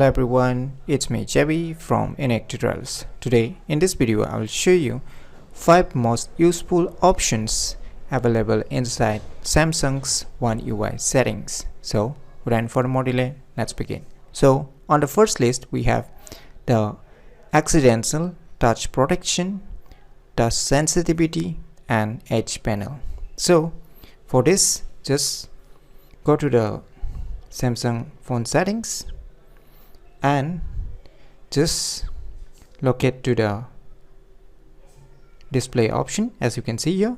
Hello everyone, it's me Javi from UniqueTutorials. Today in this video I will show you 5 most useful options available inside Samsung's One UI settings. So without further more delay, let's begin. So on the first list we have the accidental touch protection, touch sensitivity and edge panel. So for this, just go to the Samsung phone settings and just locate to the display option. As you can see here,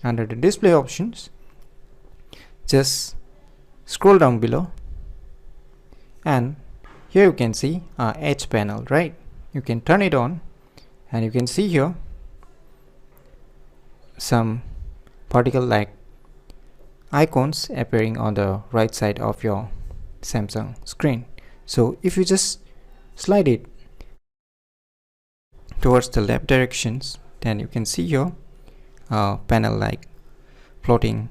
under the display options, just scroll down below and here you can see edge panel, right? You can turn it on and you can see here some particle like icons appearing on the right side of your Samsung screen. So if you just slide it towards the left directions, then you can see your panel like floating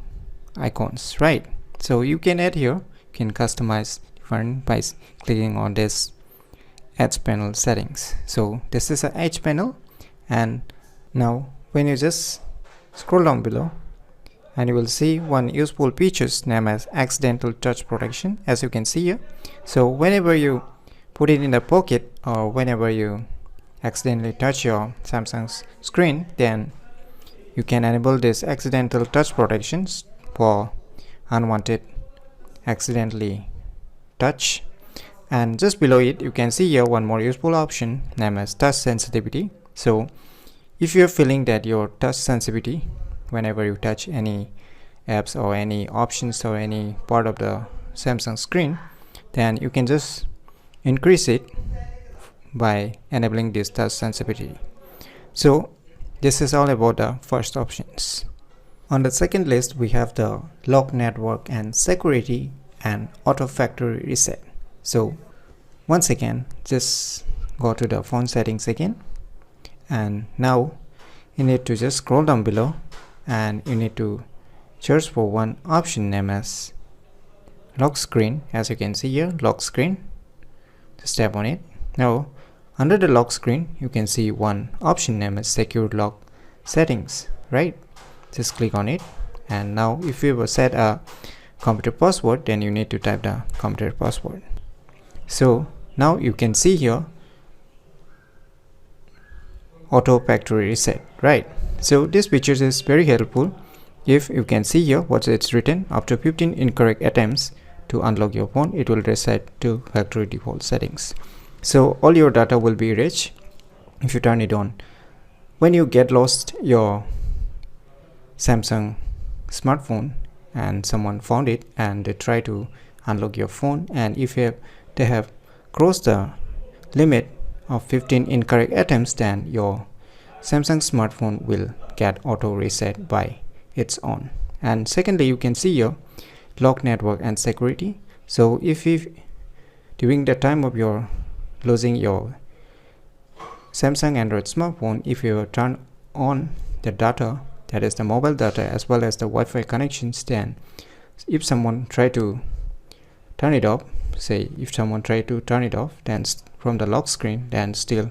icons, right? So you can add here, you can customize different by clicking on this edge panel settings. So this is an edge panel, and now when you just scroll down below, and you will see one useful features named as accidental touch protection, as you can see here. So whenever you put it in the pocket or whenever you accidentally touch your Samsung's screen, then you can enable this accidental touch protections for unwanted accidentally touch. And just below it you can see here one more useful option named as touch sensitivity. So if you're feeling that your touch sensitivity whenever you touch any apps or any options or any part of the Samsung screen, then you can just increase it by enabling this touch sensitivity. So this is all about the first options. On the second list we have the lock network and security and auto factory reset. So once again, just go to the phone settings again, and now you need to just scroll down below and you need to search for one option named as lock screen. As you can see here, lock screen, just tap on it. Now under the lock screen you can see one option named as secure lock settings, right? Just click on it, and now if you set a computer password, then you need to type the computer password. So now you can see here auto factory reset, right? So this feature is very helpful. If you can see here what it's written, after 15 incorrect attempts to unlock your phone, it will reset to factory default settings. So all your data will be rich if you turn it on. When you get lost your Samsung smartphone and someone found it and they try to unlock your phone, and if they have crossed the limit of 15 incorrect attempts, then your Samsung smartphone will get auto reset by its own. And secondly, you can see here lock network and security. So if during the time of your losing your Samsung Android smartphone, if you turn on the data, that is the mobile data as well as the Wi-Fi connections, then if someone try to turn it off, say if someone try to turn it off, then from the lock screen, then still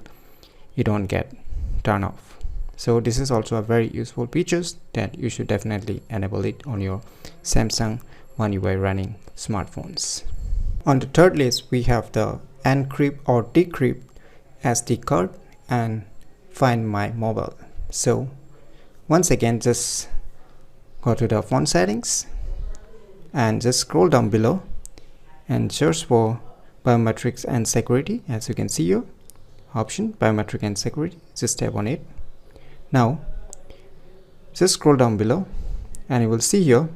you don't get turn off. So this is also a very useful features that you should definitely enable it on your Samsung One UI running smartphones. On the third list we have the Encrypt or Decrypt SD card and Find My Mobile. So once again, just go to the phone settings and just scroll down below and search for biometrics and security. As you can see here, option biometric and security, just tap on it. Now just scroll down below and you will see here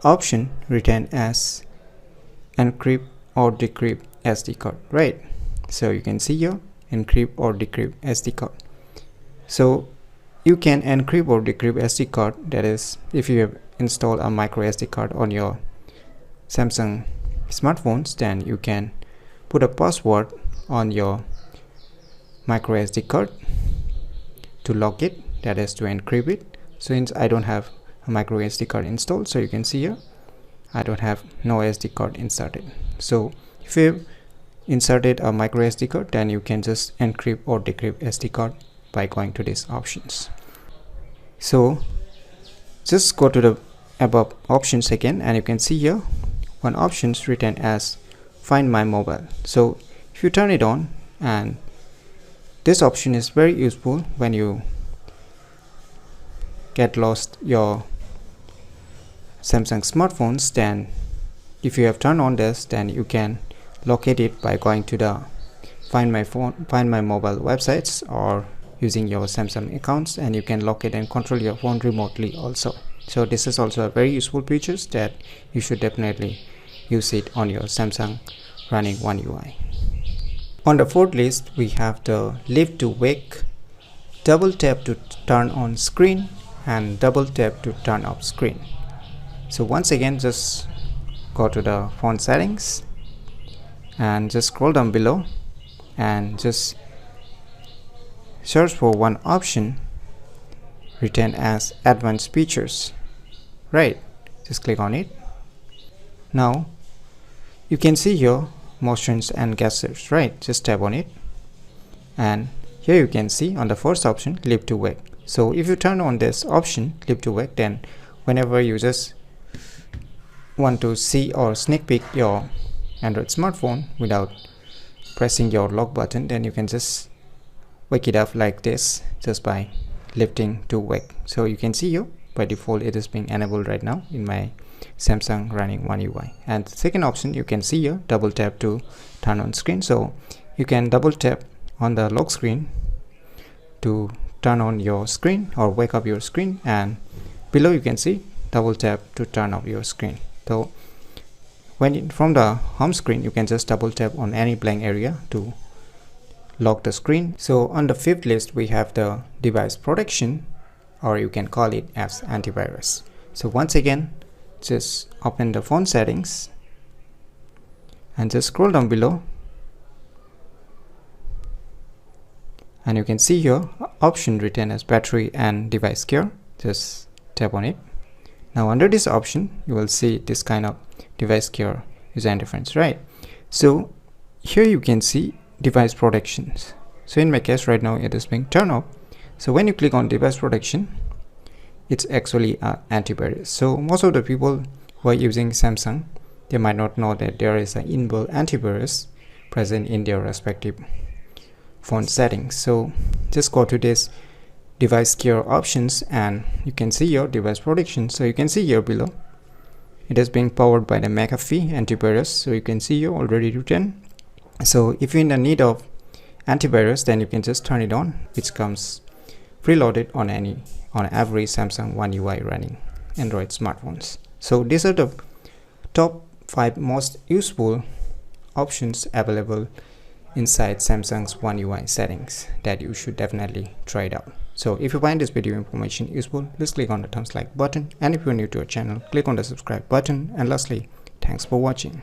option written as Encrypt or Decrypt SD card, right? So you can see here Encrypt or Decrypt SD card. So you can encrypt or decrypt SD card, that is if you have installed a micro SD card on your Samsung smartphones, then you can put a password on your micro SD card to lock it, that is to encrypt it. Since I don't have a micro SD card installed, so you can see here I don't have no SD card inserted. So if you inserted a micro SD card, then you can just encrypt or decrypt SD card by going to these options. So just go to the above options again, and you can see here one option is written as Find My Mobile. So if you turn it on, and this option is very useful when you get lost your Samsung smartphones. Then if you have turned on this, then you can locate it by going to the Find My Mobile websites or using your Samsung accounts, and you can locate and control your phone remotely also. So this is also a very useful feature that you should definitely use it on your Samsung running One UI. On the fourth list, we have the Live to Wake, double tap to turn on screen, and double tap to turn off screen. So once again, just go to the phone settings and just scroll down below and just search for one option written as Advanced Features. Right, just click on it. Now you can see here motions and gestures, right? Just tap on it, and here you can see on the first option, Live to Wake. So if you turn on this option, Live to Wake, then whenever you just want to see or sneak peek your Android smartphone without pressing your lock button, then you can just wake it up like this just by lifting to wake. So you can see here by default it is being enabled right now in my Samsung running One UI. And the second option, you can see here, double tap to turn on screen. So you can double tap on the lock screen to turn on your screen or wake up your screen, and below you can see double tap to turn off your screen. So from the home screen, you can just double tap on any blank area to lock the screen. So on the fifth list, we have the device protection, or you can call it as antivirus. So once again, just open the phone settings and just scroll down below, and you can see here option written as battery and device care. Just tap on it. Now under this option, you will see this kind of device care user interface, right? So here you can see device protections. So in my case right now it is being turned off. So when you click on device protection, it's actually an antivirus. So most of the people who are using Samsung, they might not know that there is an inbuilt antivirus present in their respective phone settings. So just go to this device care options, and you can see your device protection. So you can see here below it is being powered by the McAfee antivirus. So you can see here already written. So if you're in the need of antivirus, then you can just turn it on, which comes preloaded on every Samsung One UI running Android smartphones. So these are the top 5 most useful options available inside Samsung's One UI settings that you should definitely try it out. So if you find this video information useful, please click on the thumbs like button, and if you're new to our channel, click on the subscribe button, and lastly, thanks for watching.